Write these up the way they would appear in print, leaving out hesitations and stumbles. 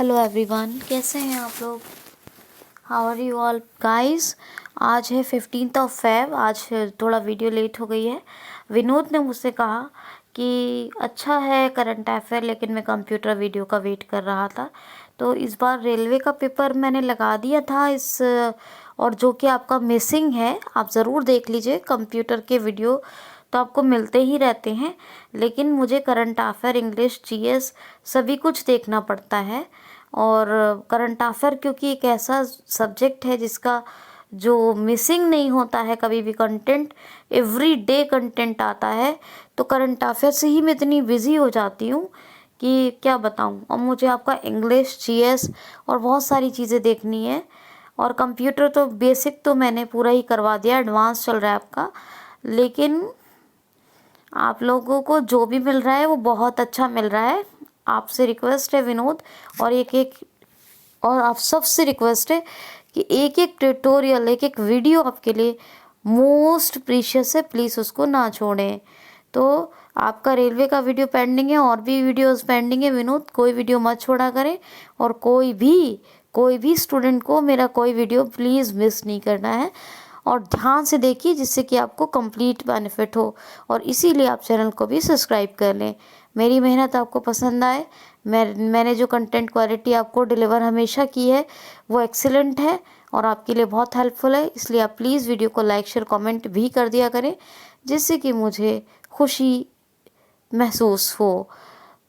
Hello everyone, कैसे हैं आप लोग। How are you all guys. आज है 15 फेब। आज थोड़ा वीडियो लेट हो गई है। विनोद ने मुझसे कहा कि अच्छा है करंट अफेयर, लेकिन मैं कंप्यूटर वीडियो का वेट कर रहा था। तो इस बार रेलवे का पेपर मैंने लगा दिया था और जो कि आपका मिसिंग है, आप ज़रूर देख लीजिए। कंप्यूटर के वीडियो तो आपको मिलते ही रहते हैं, लेकिन मुझे करंट अफेयर, इंग्लिश, जीएस सभी कुछ देखना पड़ता है। और करंट अफेयर क्योंकि एक ऐसा सब्जेक्ट है जिसका जो मिसिंग नहीं होता है कभी भी। कंटेंट एवरी डे कंटेंट आता है, तो करंट अफेयर से ही मैं इतनी बिज़ी हो जाती हूँ कि क्या बताऊँ। और मुझे आपका इंग्लिश, जीएस और बहुत सारी चीज़ें देखनी है। और कंप्यूटर तो बेसिक तो मैंने पूरा ही करवा दिया, एडवांस चल रहा है आपका। लेकिन आप लोगों को जो भी मिल रहा है वो बहुत अच्छा मिल रहा है। आपसे रिक्वेस्ट है विनोद, और आप सबसे रिक्वेस्ट है कि एक एक ट्यूटोरियल, एक एक वीडियो आपके लिए मोस्ट प्रीशियस है, प्लीज़ उसको ना छोड़ें। तो आपका रेलवे का वीडियो पेंडिंग है और भी वीडियोस पेंडिंग है विनोद, कोई वीडियो मत छोड़ा करें। और कोई भी स्टूडेंट को मेरा कोई वीडियो प्लीज़ मिस नहीं करना है। और ध्यान से देखिए जिससे कि आपको कंप्लीट बेनिफिट हो। और इसीलिए आप चैनल को भी सब्सक्राइब कर लें। मेरी मेहनत आपको पसंद आए, मैंने जो कंटेंट क्वालिटी आपको डिलीवर हमेशा की है वो एक्सीलेंट है और आपके लिए बहुत हेल्पफुल है। इसलिए आप प्लीज़ वीडियो को लाइक, शेयर, कमेंट भी कर दिया करें, जिससे कि मुझे खुशी महसूस हो।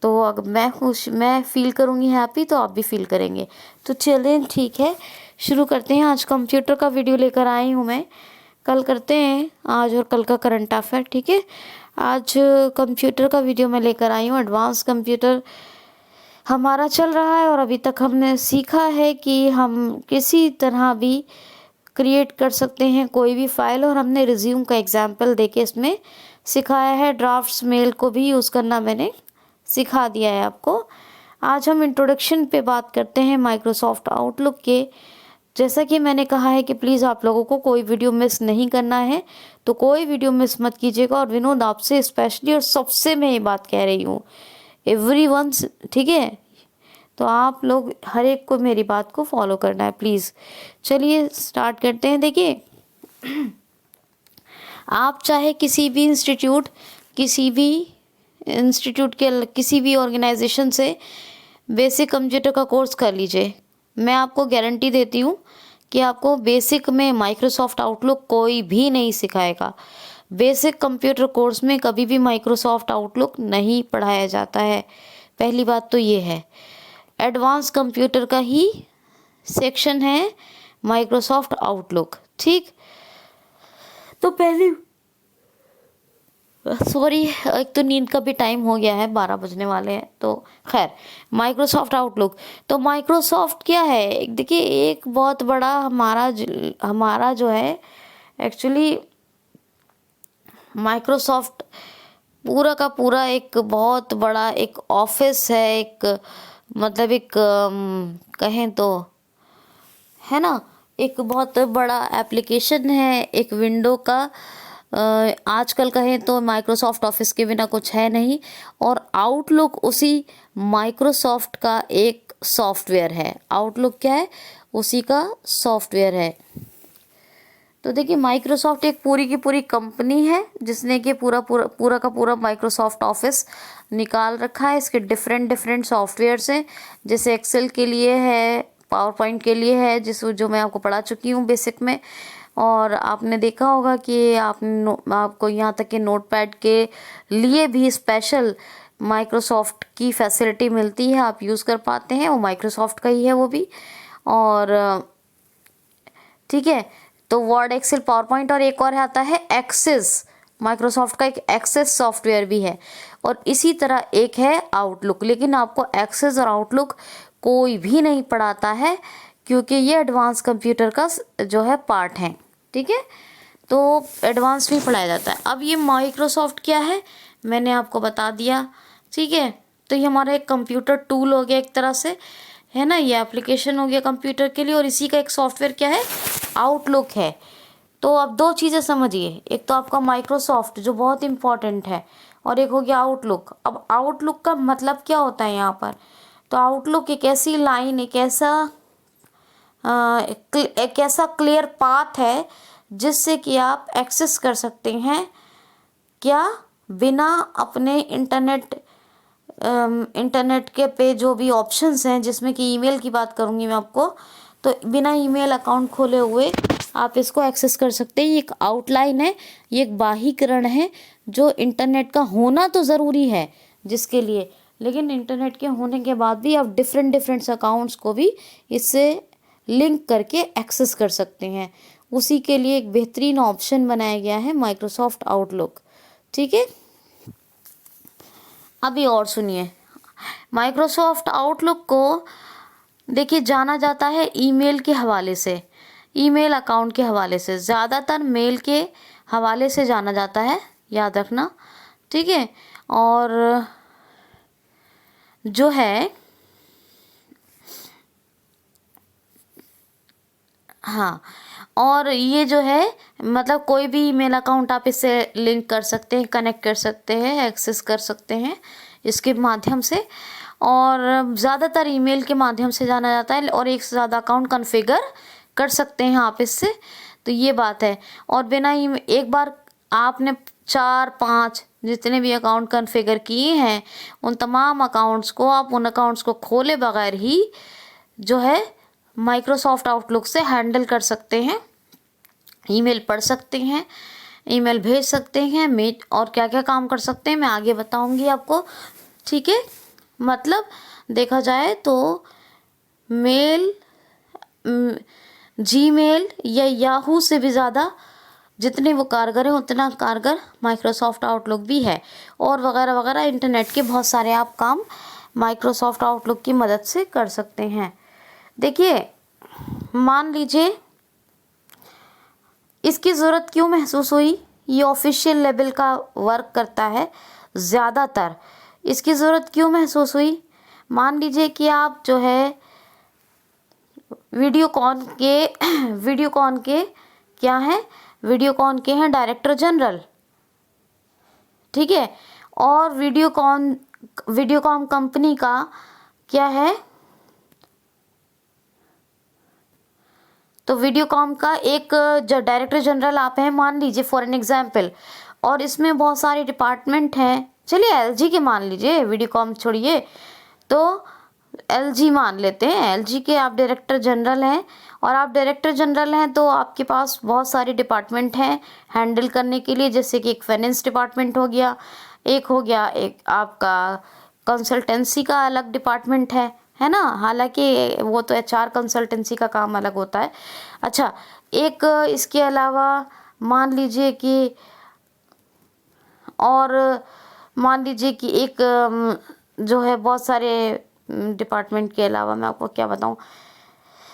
तो अगर मैं फील करूँगी हैप्पी, तो आप भी फील करेंगे। तो चलें, ठीक है, शुरू करते हैं। आज कंप्यूटर का वीडियो लेकर आई हूँ मैं। कल करते हैं आज और कल का करंट अफेयर, ठीक है। आज कंप्यूटर का वीडियो मैं लेकर आई हूँ। एडवांस कंप्यूटर हमारा चल रहा है और अभी तक हमने सीखा है कि हम किसी तरह भी क्रिएट कर सकते हैं कोई भी फाइल। और हमने रिज्यूम का एग्जाम्पल देके इसमें सिखाया है। ड्राफ्ट्स मेल को भी यूज़ करना मैंने सिखा दिया है आपको। आज हम इंट्रोडक्शन पे बात करते हैं माइक्रोसॉफ्ट आउटलुक के। जैसा कि मैंने कहा है कि प्लीज़ आप लोगों को कोई वीडियो मिस नहीं करना है, तो कोई वीडियो मिस मत कीजिएगा। और विनोद, आपसे स्पेशली और सबसे मैं ये बात कह रही हूँ, एवरीवन, ठीक है। तो आप लोग हर एक को मेरी बात को फॉलो करना है प्लीज़। चलिए स्टार्ट करते हैं। देखिए, आप चाहे किसी भी इंस्टीट्यूट के किसी भी ऑर्गेनाइजेशन से बेसिक कंप्यूटर का कोर्स कर लीजिए। मैं आपको गारंटी देती हूँ कि आपको बेसिक में माइक्रोसॉफ्ट आउटलुक कोई भी नहीं सिखाएगा। बेसिक कंप्यूटर कोर्स में कभी भी माइक्रोसॉफ्ट आउटलुक नहीं पढ़ाया जाता है। पहली बात तो ये है। एडवांस कंप्यूटर का ही सेक्शन है माइक्रोसॉफ्ट आउटलुक, ठीक। तो सॉरी, एक तो नींद का भी टाइम हो गया है, 12 बजने वाले हैं। तो खैर, माइक्रोसॉफ्ट आउटलुक, तो माइक्रोसॉफ्ट क्या है, देखिए एक बहुत बड़ा हमारा जो है एक्चुअली माइक्रोसॉफ्ट पूरा का पूरा एक बहुत बड़ा एक ऑफिस है। एक मतलब एक कहें तो है ना, एक बहुत बड़ा एप्लीकेशन है, एक विंडो का। आजकल कहें तो माइक्रोसॉफ्ट ऑफिस के बिना कुछ है नहीं। और आउटलुक उसी माइक्रोसॉफ्ट का एक सॉफ्टवेयर है। आउटलुक क्या है, उसी का सॉफ्टवेयर है। तो देखिए, माइक्रोसॉफ्ट एक पूरी की पूरी कंपनी है जिसने कि पूरा का पूरा माइक्रोसॉफ्ट ऑफिस निकाल रखा है। इसके डिफरेंट सॉफ्टवेयर्स हैं, जैसे एक्सेल के लिए है, पावर पॉइंट के लिए है, जो मैं आपको पढ़ा चुकी हूँ बेसिक में। और आपने देखा होगा कि आपको यहाँ तक कि नोटपैड के लिए भी स्पेशल माइक्रोसॉफ्ट की फैसिलिटी मिलती है, आप यूज़ कर पाते हैं। वो माइक्रोसॉफ्ट का ही है वो भी। और ठीक है, तो वर्ड, एक्सेल, पावर पॉइंट, और एक और आता है एक्सेस। माइक्रोसॉफ्ट का एक एक्सेस सॉफ्टवेयर भी है। और इसी तरह एक है आउटलुक। लेकिन आपको एक्सेस और आउटलुक कोई भी नहीं पढ़ाता है, क्योंकि ये एडवांस कंप्यूटर का जो है पार्ट है, ठीक है। तो एडवांस में पढ़ाया जाता है। अब ये माइक्रोसॉफ्ट क्या है, मैंने आपको बता दिया, ठीक है। तो ये हमारा एक कंप्यूटर टूल हो गया एक तरह से, है ना। ये एप्लीकेशन हो गया कंप्यूटर के लिए, और इसी का एक सॉफ्टवेयर क्या है, आउटलुक है। तो अब दो चीज़ें समझिए, एक तो आपका माइक्रोसॉफ्ट जो बहुत इंपॉर्टेंट है, और एक हो गया आउटलुक। अब आउटलुक का मतलब क्या होता है यहाँ पर, तो आउटलुक एक ऐसी लाइन, एक ऐसा क्लियर पाथ है जिससे कि आप एक्सेस कर सकते हैं, क्या, बिना अपने इंटरनेट के पे जो भी ऑप्शंस हैं, जिसमें कि ईमेल की बात करूँगी मैं आपको, तो बिना ईमेल अकाउंट खोले हुए आप इसको एक्सेस कर सकते हैं। ये एक आउटलाइन है, ये एक बाहीकरण है जो इंटरनेट का होना तो ज़रूरी है जिसके लिए, लेकिन इंटरनेट के होने के बाद भी आप डिफरेंट अकाउंट्स को भी इससे लिंक करके एक्सेस कर सकते हैं। उसी के लिए एक बेहतरीन ऑप्शन बनाया गया है माइक्रोसॉफ्ट आउटलुक। ठीक है, अभी और सुनिए। माइक्रोसॉफ्ट आउटलुक को देखिए जाना जाता है ईमेल के हवाले से, ईमेल अकाउंट के हवाले से, ज़्यादातर मेल के हवाले से जाना जाता है, याद रखना। ठीक है, और जो है, हाँ, और ये जो है मतलब कोई भी ईमेल अकाउंट आप इससे लिंक कर सकते हैं, कनेक्ट कर सकते हैं, एक्सेस कर सकते हैं इसके माध्यम से, और ज़्यादातर ईमेल के माध्यम से जाना जाता है, और एक से ज़्यादा अकाउंट कॉन्फ़िगर कर सकते हैं आप इससे। तो ये बात है, और बिना एक बार आपने 4-5 जितने भी अकाउंट कॉन्फ़िगर किए हैं, उन तमाम अकाउंट्स को आप उन अकाउंट्स को खोले बगैर ही जो है माइक्रोसॉफ्ट आउटलुक से हैंडल कर सकते हैं, ईमेल पढ़ सकते हैं, ईमेल भेज सकते हैं, मीट और क्या क्या काम कर सकते हैं मैं आगे बताऊंगी आपको। ठीक है, मतलब देखा जाए तो मेल, जीमेल या याहू से भी ज़्यादा जितने वो कारगर है उतना कारगर माइक्रोसॉफ्ट आउटलुक भी है, और वगैरह वगैरह इंटरनेट के बहुत सारे आप काम माइक्रोसॉफ्ट आउटलुक की मदद से कर सकते हैं। देखिए, मान लीजिए इसकी ज़रूरत क्यों महसूस हुई, ये ऑफिशियल लेवल का वर्क करता है ज़्यादातर, इसकी ज़रूरत क्यों महसूस हुई। मान लीजिए कि आप जो है वीडियोकॉन के क्या हैं, वीडियोकॉन के हैं डायरेक्टर जनरल। ठीक है, और वीडियोकॉन कंपनी का क्या है, तो वीडियोकॉन का एक जो डायरेक्टर जनरल आप हैं मान लीजिए फॉर एन एग्जाम्पल, और इसमें बहुत सारे डिपार्टमेंट हैं। चलिए एलजी के मान लीजिए, वीडियोकॉन छोड़िए, तो एलजी मान लेते हैं, एलजी के आप डायरेक्टर जनरल हैं, और आप डायरेक्टर जनरल हैं तो आपके पास बहुत सारे डिपार्टमेंट हैं हैंडल करने के लिए, जैसे कि एक फाइनेंस डिपार्टमेंट हो गया, एक आपका कंसल्टेंसी का अलग डिपार्टमेंट है ना, हालांकि वो तो एचआर कंसल्टेंसी का काम अलग होता है। अच्छा, एक इसके अलावा मान लीजिए कि, और मान लीजिए कि एक जो है बहुत सारे डिपार्टमेंट के अलावा मैं आपको क्या बताऊं,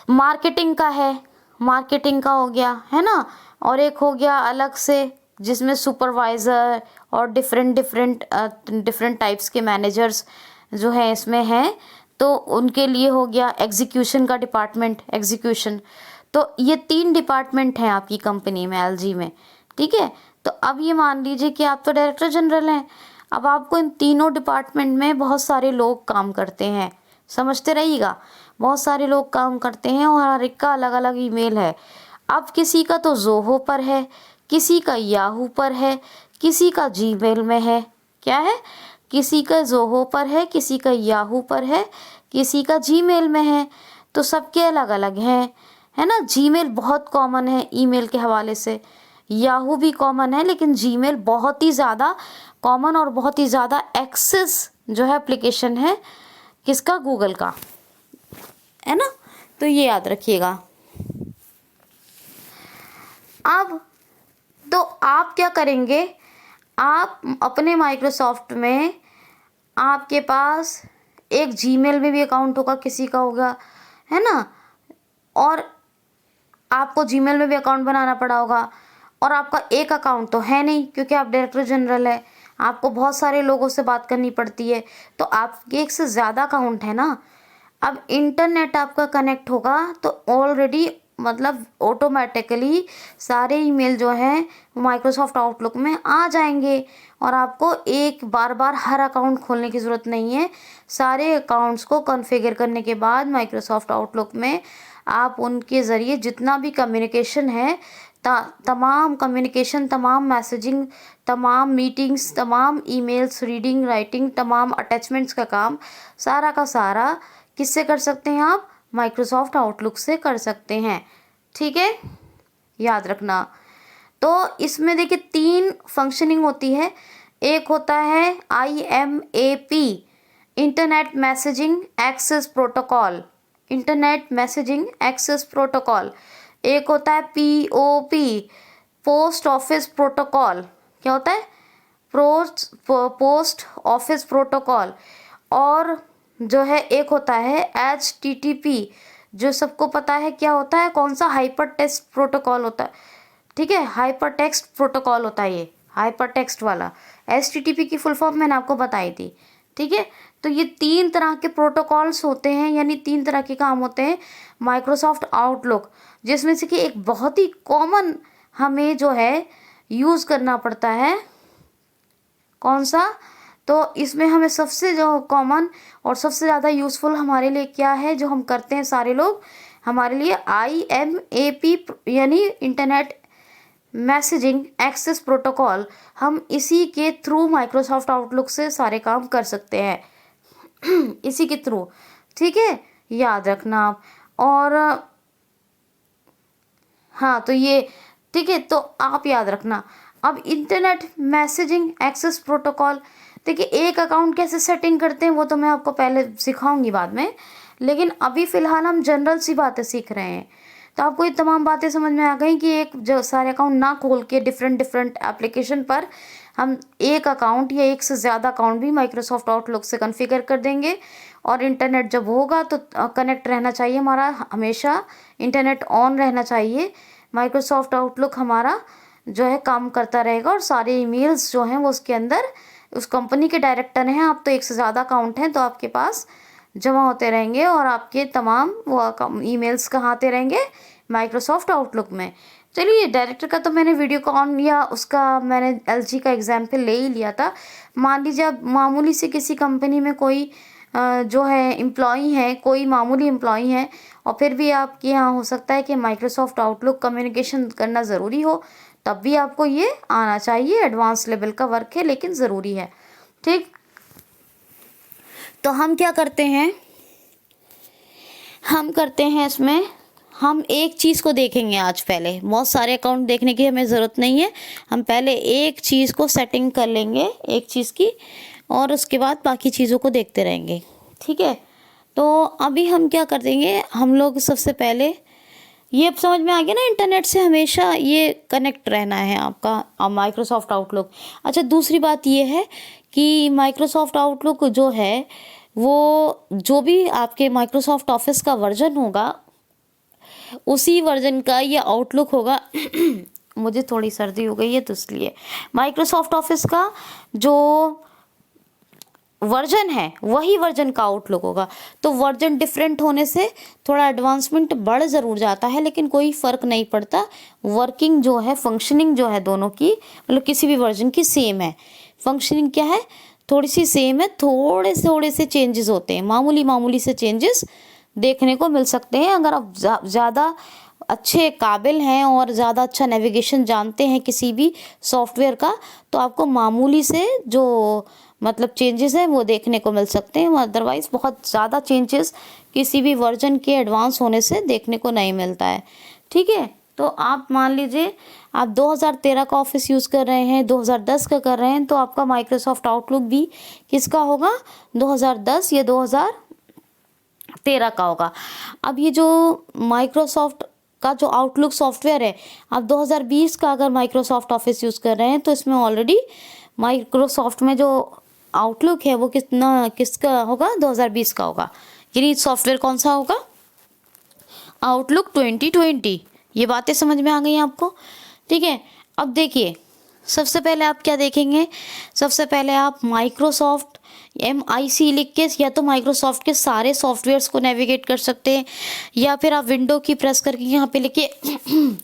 मार्केटिंग का है, मार्केटिंग का हो गया है ना, और एक हो गया अलग से जिसमें सुपरवाइज़र और डिफरेंट टाइप्स के मैनेजर्स जो है इसमें हैं, तो उनके लिए हो गया एग्जीक्यूशन का डिपार्टमेंट, एग्जीक्यूशन। तो ये 3 डिपार्टमेंट हैं आपकी कंपनी में, एलजी में। ठीक है, तो अब ये मान लीजिए कि आप तो डायरेक्टर जनरल हैं, अब आपको इन तीनों डिपार्टमेंट में बहुत सारे लोग काम करते हैं, समझते रहिएगा, बहुत सारे लोग काम करते हैं और हर एक का अलग अलग ईमेल है। अब किसी का तो ज़ोहो पर है, किसी का याहू पर है, किसी का जीमेल में है, क्या है, किसी का ज़ोहो पर है, किसी का याहू पर है, किसी का जीमेल में है, तो सबके अलग अलग हैं, है ना। जीमेल बहुत कॉमन है ईमेल के हवाले से, याहू भी कॉमन है, लेकिन जीमेल बहुत ही ज़्यादा कॉमन और बहुत ही ज़्यादा एक्सेस जो है एप्लीकेशन है किसका, गूगल का, है ना। तो ये याद रखिएगा। अब तो आप क्या करेंगे, आप अपने माइक्रोसॉफ्ट में आपके पास एक जीमेल में भी अकाउंट होगा, किसी का होगा, है ना, और आपको जीमेल में भी अकाउंट बनाना पड़ा होगा, और आपका एक अकाउंट तो है नहीं क्योंकि आप डायरेक्टर जनरल है, आपको बहुत सारे लोगों से बात करनी पड़ती है, तो आपके एक से ज़्यादा अकाउंट है ना। अब इंटरनेट आपका कनेक्ट होगा तो ऑलरेडी मतलब ऑटोमेटिकली सारे ईमेल जो हैं माइक्रोसॉफ्ट आउटलुक में आ जाएंगे और आपको एक बार बार हर अकाउंट खोलने की ज़रूरत नहीं है। सारे अकाउंट्स को कॉन्फ़िगर करने के बाद माइक्रोसॉफ्ट आउटलुक में आप उनके ज़रिए जितना भी कम्युनिकेशन है, तमाम कम्युनिकेशन, तमाम मैसेजिंग, तमाम मीटिंग्स, तमाम ईमेल्स, रीडिंग, राइटिंग, तमाम अटैचमेंट्स का काम सारा का सारा किससे कर सकते हैं आप? माइक्रोसॉफ्ट आउटलुक से कर सकते हैं। ठीक है, याद रखना। तो इसमें देखिए 3 फंक्शनिंग होती है। एक होता है IMAP, internet messaging access protocol, internet messaging access protocol. एक होता है POP, पोस्ट ऑफिस प्रोटोकॉल। क्या होता है? Post office protocol. और जो है एक होता है HTTP, जो सबको पता है क्या होता है, कौन सा? हाइपर टेक्स्ट प्रोटोकॉल होता है। ठीक है, हाइपर टेक्स्ट प्रोटोकॉल होता है ये, हाइपर टेक्स्ट वाला। HTTP की फुल फॉर्म मैंने आपको बताई थी। ठीक है, तो ये 3 तरह के प्रोटोकॉल्स होते हैं, यानी 3 तरह के काम होते हैं माइक्रोसॉफ्ट आउटलुक, जिसमें से कि एक बहुत ही कॉमन हमें जो है यूज़ करना पड़ता है। कौन सा? तो इसमें हमें सबसे जो कॉमन और सबसे ज़्यादा यूज़फुल हमारे लिए क्या है, जो हम करते हैं सारे लोग, हमारे लिए IMAP यानी इंटरनेट मैसेजिंग एक्सेस प्रोटोकॉल। हम इसी के थ्रू माइक्रोसॉफ्ट आउटलुक से सारे काम कर सकते हैं इसी के थ्रू। ठीक है, याद रखना आप। और हाँ, तो ये ठीक है, तो आप याद रखना। अब इंटरनेट मैसेजिंग एक्सेस प्रोटोकॉल, देखिए एक अकाउंट कैसे सेटिंग करते हैं वो तो मैं आपको पहले सिखाऊंगी बाद में, लेकिन अभी फ़िलहाल हम जनरल सी बातें सीख रहे हैं। तो आपको ये तमाम बातें समझ में आ गई कि एक जो सारे अकाउंट ना खोल के डिफरेंट एप्लीकेशन पर हम एक अकाउंट या एक से ज़्यादा अकाउंट भी माइक्रोसॉफ्ट आउटलुक से कॉन्फ़िगर कर देंगे। और इंटरनेट जब होगा तो कनेक्ट रहना चाहिए, हमारा हमेशा इंटरनेट ऑन रहना चाहिए। माइक्रोसॉफ्ट आउटलुक हमारा जो है काम करता रहेगा और सारे ईमेल्स जो हैं वो उसके अंदर, उस कंपनी के डायरेक्टर हैं आप, तो एक से ज़्यादा अकाउंट हैं तो आपके पास जमा होते रहेंगे और आपके तमाम वो ईमेल्स कहाँ आते रहेंगे? माइक्रोसॉफ्ट आउटलुक में। चलिए, डायरेक्टर का तो मैंने वीडियो कॉन या उसका मैंने LG का एग्जाम्पल ले ही लिया था। मान लीजिए अब मामूली से किसी कंपनी में कोई जो है एम्प्लॉई है, कोई मामूली एम्प्लॉई है और फिर भी आपके यहाँ हो सकता है कि माइक्रोसॉफ्ट आउटलुक कम्युनिकेशन करना ज़रूरी हो, तब भी आपको ये आना चाहिए। एडवांस लेवल का वर्क है लेकिन ज़रूरी है। ठीक, तो हम क्या करते हैं, हम करते हैं इसमें, हम एक चीज़ को देखेंगे आज। पहले बहुत सारे अकाउंट देखने की हमें ज़रूरत नहीं है, हम पहले एक चीज़ को सेटिंग कर लेंगे, एक चीज़ की, और उसके बाद बाकी चीज़ों को देखते रहेंगे। ठीक है, तो अभी हम क्या कर देंगे, हम लोग सबसे पहले ये अब समझ में आ गया ना, इंटरनेट से हमेशा ये कनेक्ट रहना है आपका माइक्रोसॉफ्ट आउटलुक। अच्छा, दूसरी बात ये है कि माइक्रोसॉफ्ट आउटलुक जो है वो जो भी आपके माइक्रोसॉफ्ट ऑफिस का वर्जन होगा उसी वर्जन का ये आउटलुक होगा मुझे थोड़ी सर्दी हो गई है तो इसलिए माइक्रोसॉफ्ट ऑफिस का जो वर्जन है वही वर्जन का आउटलुक होगा। तो वर्जन डिफरेंट होने से थोड़ा एडवांसमेंट बढ़ ज़रूर जाता है, लेकिन कोई फ़र्क नहीं पड़ता। वर्किंग जो है, फंक्शनिंग जो है दोनों की, मतलब किसी भी वर्जन की सेम है। फंक्शनिंग क्या है, थोड़ी सी सेम है, थोड़े से चेंजेस होते हैं, मामूली से चेंजेस देखने को मिल सकते हैं। अगर आप ज़्यादा अच्छे काबिल हैं और ज़्यादा अच्छा नेविगेशन जानते हैं किसी भी सॉफ्टवेयर का, तो आपको मामूली से जो मतलब चेंजेस हैं वो देखने को मिल सकते हैं। अदरवाइज़ बहुत ज़्यादा चेंजेस किसी भी वर्जन के एडवांस होने से देखने को नहीं मिलता है। ठीक है, तो आप मान लीजिए आप 2013 का ऑफिस यूज़ कर रहे हैं, 2010 का कर रहे हैं, तो आपका माइक्रोसॉफ्ट आउटलुक भी किसका होगा? 2010 या 2013 का होगा। अब ये जो माइक्रोसॉफ्ट का जो आउटलुक सॉफ्टवेयर है, आप 2020 का अगर माइक्रोसॉफ्ट ऑफिस यूज़ कर रहे हैं तो इसमें ऑलरेडी माइक्रोसॉफ्ट में जो आउटलुक है वो किसका होगा? 2020 का होगा। यानी सॉफ्टवेयर कौन सा होगा? आउटलुक 2020। ये बातें समझ में आ गई आपको? ठीक है, अब देखिए सबसे पहले आप क्या देखेंगे, सबसे पहले आप माइक्रोसॉफ्ट MIC लिख के या तो माइक्रोसॉफ्ट के सारे सॉफ्टवेयर्स को नेविगेट कर सकते हैं, या फिर आप विंडो की प्रेस करके यहाँ पे लिखिए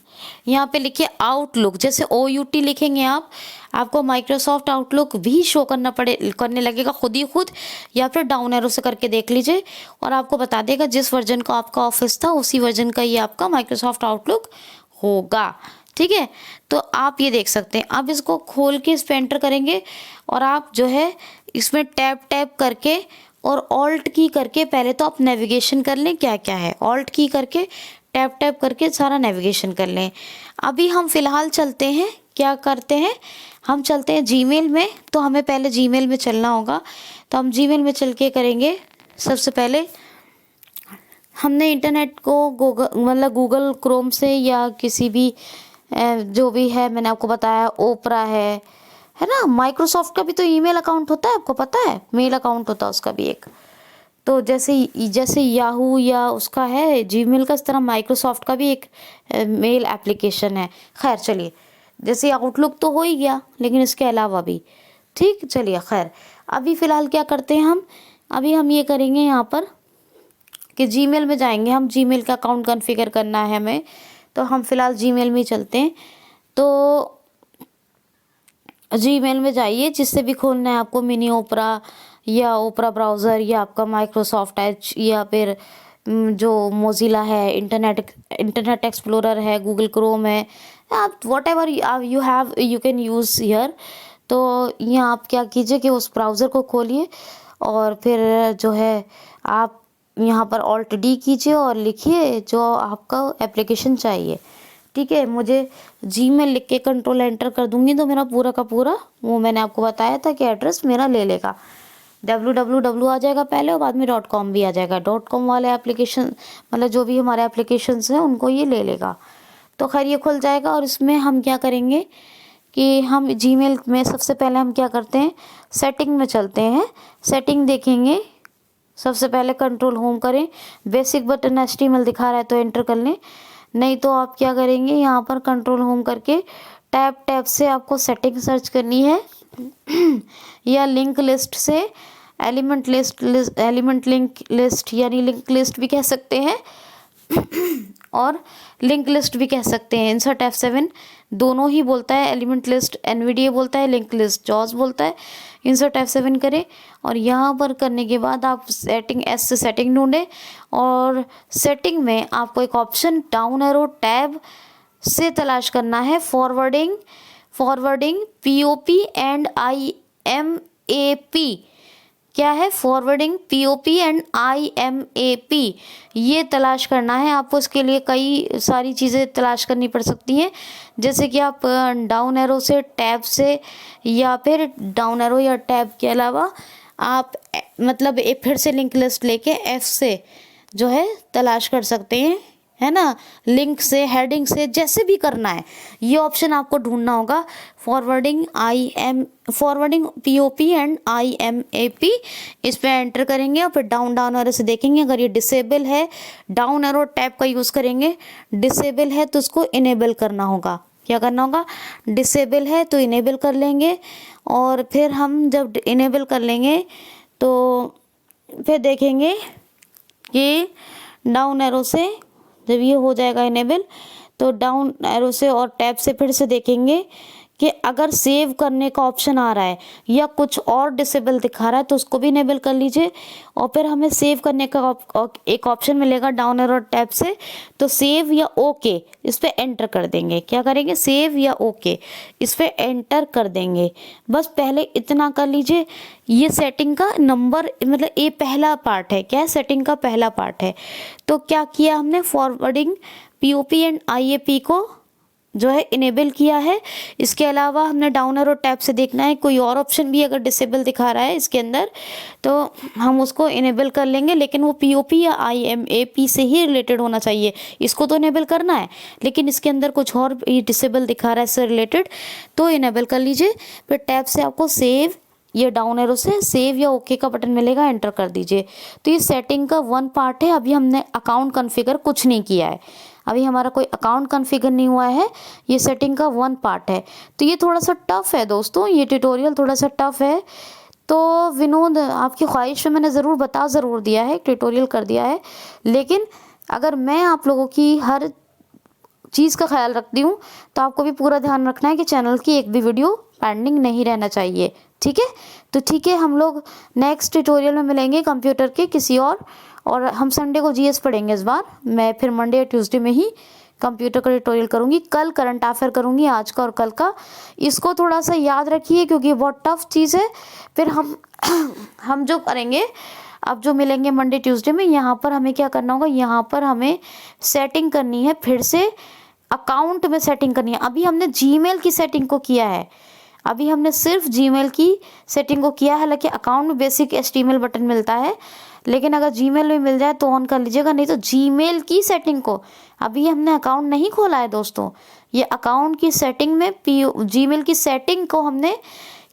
यहाँ पे लिखिए आउटलुक, जैसे OUT लिखेंगे आप, आपको माइक्रोसॉफ्ट आउटलुक भी शो करने लगेगा खुद ही खुद, या फिर डाउन एरो से करके देख लीजिए और आपको बता देगा जिस वर्जन का आपका ऑफिस था उसी वर्जन का ये आपका माइक्रोसॉफ्ट आउटलुक होगा। ठीक है, तो आप ये देख सकते हैं। अब इसको खोल के इस पे एंटर करेंगे और आप जो है इसमें टैप टैप करके और ऑल्ट की करके पहले तो आप नेविगेशन कर लें क्या क्या है, ऑल्ट की करके टैप टैप करके सारा नेविगेशन कर लें। अभी हम फिलहाल चलते हैं, क्या करते हैं, हम चलते हैं जीमेल में। तो हमें पहले जीमेल में चलना होगा, तो हम जीमेल में चल के करेंगे। सबसे पहले हमने इंटरनेट को गूगल क्रोम से या किसी भी जो भी है, मैंने आपको बताया ओपरा है ना। माइक्रोसॉफ्ट का भी तो ईमेल अकाउंट होता है, आपको पता है, मेल अकाउंट होता है उसका भी एक। तो जैसे याहू या उसका है जीमेल का, इस तरह माइक्रोसॉफ्ट का भी एक मेल एप्लीकेशन है। खैर चलिए, जैसे आउटलुक तो हो ही गया, लेकिन इसके अलावा भी ठीक। चलिए खैर, अभी फ़िलहाल क्या करते हैं अभी हम ये करेंगे यहाँ पर कि जीमेल में जाएंगे। हम जीमेल का अकाउंट कॉन्फ़िगर करना है हमें, तो हम फ़िलहाल जीमेल में ही चलते हैं। तो जीमेल में जाइए, जिससे भी खोलना है आपको, मिनी ओपरा या ओपरा ब्राउज़र या आपका माइक्रोसॉफ्ट एज या फिर जो मोज़िला है, इंटरनेट एक्सप्लोरर है, गूगल क्रोम है, आप what ever you can use here. तो यहाँ आप क्या कीजिए कि उस ब्राउज़र को खोलिए और फिर जो है आप यहाँ पर ऑल्ट डी कीजिए और लिखिए जो आपका एप्लीकेशन चाहिए। ठीक है, मुझे जीमेल लिख के कंट्रोल एंटर कर दूंगी तो मेरा पूरा का पूरा वो मैंने आपको बताया था कि एड्रेस मेरा ले लेगा। www आ जाएगा पहले और बाद में .com भी आ जाएगा। .com वाले एप्लीकेशन मतलब जो भी हमारे एप्लीकेशंस हैं उनको ये ले लेगा। तो खैर ये खुल जाएगा और इसमें हम क्या करेंगे कि हम जीमेल में सबसे पहले हम क्या करते हैं, सेटिंग में चलते हैं। सेटिंग देखेंगे, सबसे पहले कंट्रोल होम करें। बेसिक बटन HTML दिखा रहा है तो एंटर कर लें, नहीं तो आप क्या करेंगे यहाँ पर कंट्रोल होम करके टैब से आपको सेटिंग सर्च करनी है या लिंक लिस्ट से एलिमेंट लिंक लिस्ट यानी लिंक लिस्ट भी कह सकते हैं और लिंक लिस्ट भी कह सकते हैं। इंसर्ट F7 दोनों ही बोलता है, एलिमेंट लिस्ट NVDA बोलता है, लिंक लिस्ट JAWS बोलता है। इंसर्ट F7 करें और यहाँ पर करने के बाद आप सेटिंग S से सेटिंग ढूंढें और सेटिंग में आपको एक ऑप्शन डाउन एरो टैब से तलाश करना है फॉरवर्डिंग POP एंड IMAP। क्या है? फॉरवर्डिंग POP एंड IMAP, ये तलाश करना है आपको। इसके लिए कई सारी चीज़ें तलाश करनी पड़ सकती हैं, जैसे कि आप डाउन एरो से टैब से या फिर डाउन एरो या टैब के अलावा आप मतलब फिर से लिंक लिस्ट लेके F से जो है तलाश कर सकते हैं, है ना। लिंक से, हेडिंग से, जैसे भी करना है ये ऑप्शन आपको ढूंढना होगा। फॉरवर्डिंग POP एंड IMAP, इस पर एंटर करेंगे और फिर डाउन एरो से देखेंगे। अगर ये डिसेबल है, डाउन एरो टैब का यूज़ करेंगे। डिसेबल है तो उसको इनेबल करना होगा। क्या करना होगा? डिसेबल है तो इनेबल कर लेंगे और फिर हम जब इनेबल कर लेंगे तो फिर देखेंगे कि डाउन एरो से जब ये हो जाएगा इनेबल, तो डाउन एरो से और टैब से फिर से देखेंगे कि अगर सेव करने का ऑप्शन आ रहा है या कुछ और डिसेबल दिखा रहा है तो उसको भी इनेबल कर लीजिए। और फिर हमें सेव करने का एक ऑप्शन मिलेगा डाउन एरो टैब से, तो सेव या ओके इस पर एंटर कर देंगे। क्या करेंगे? सेव या ओके इस पर एंटर कर देंगे। बस पहले इतना कर लीजिए। ये सेटिंग का नंबर मतलब ये पहला पार्ट है। क्या है? सेटिंग का पहला पार्ट है। तो क्या किया हमने? फॉरवर्डिंग POP एंड IAP को जो है इनेबल किया है। इसके अलावा हमने डाउन एरो टैब से देखना है कोई और ऑप्शन भी अगर डिसेबल दिखा रहा है इसके अंदर तो हम उसको इनेबल कर लेंगे, लेकिन वो POP या IMAP से ही रिलेटेड होना चाहिए। इसको तो इनेबल करना है, लेकिन इसके अंदर कुछ और डिसेबल दिखा रहा है इससे रिलेटेड, तो इनेबल कर लीजिए। फिर टैब से आपको सेव ये डाउन एरो से सेव या ओके का बटन मिलेगा, एंटर कर दीजिए। तो ये सेटिंग का वन पार्ट है। अभी हमने अकाउंट कॉन्फ़िगर कुछ नहीं किया है, अभी हमारा कोई अकाउंट कॉन्फ़िगर नहीं हुआ है, ये सेटिंग का वन पार्ट है। तो ये थोड़ा सा टफ है दोस्तों, ये ट्यूटोरियल थोड़ा सा टफ है। तो विनोद, आपकी ख्वाहिश में मैंने ज़रूर दिया है, ट्यूटोरियल कर दिया है, लेकिन अगर मैं आप लोगों की हर चीज़ का ख्याल रखती हूँ तो आपको भी पूरा ध्यान रखना है कि चैनल की एक भी वीडियो पेंडिंग नहीं रहना चाहिए, ठीक है। तो ठीक है, हम लोग नेक्स्ट ट्यूटोरियल में मिलेंगे कंप्यूटर के किसी और हम संडे को जीएस पढ़ेंगे इस बार। मैं फिर मंडे या ट्यूसडे में ही कंप्यूटर का ट्यूटोरियल करूँगी। कल करंट अफेयर करूँगी, आज का और कल का। इसको थोड़ा सा याद रखिए क्योंकि ये बहुत टफ चीज़ है। फिर हम जो करेंगे, अब जो मिलेंगे मंडे ट्यूसडे में, यहाँ पर हमें क्या करना होगा, यहाँ पर हमें सेटिंग करनी है, फिर से अकाउंट में सेटिंग करनी है। अभी हमने जीमेल की सेटिंग को किया है, अभी हमने सिर्फ जीमेल की सेटिंग को किया है। हालांकि अकाउंट में बेसिक एचटीएमएल बटन मिलता है, लेकिन अगर जीमेल में मिल जाए तो ऑन कर लीजिएगा, नहीं तो जीमेल की सेटिंग को, अभी हमने अकाउंट नहीं खोला है दोस्तों, ये अकाउंट की सेटिंग में जीमेल की सेटिंग को हमने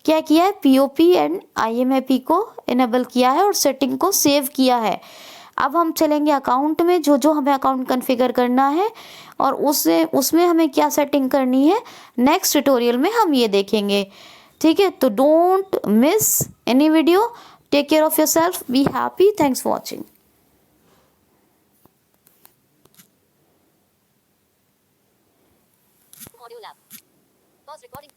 क्या किया है, पीओपी एंड आईएमएपी को इनेबल किया है और सेटिंग को सेव किया है। अब हम चलेंगे अकाउंट में, जो हमें अकाउंट कॉन्फ़िगर करना है और उसमें हमें क्या सेटिंग करनी है, नेक्स्ट ट्यूटोरियल में हम ये देखेंगे, ठीक है। तो don't miss any video, take care of yourself, be happy, thanks for watching. Audio lab. Pause recording.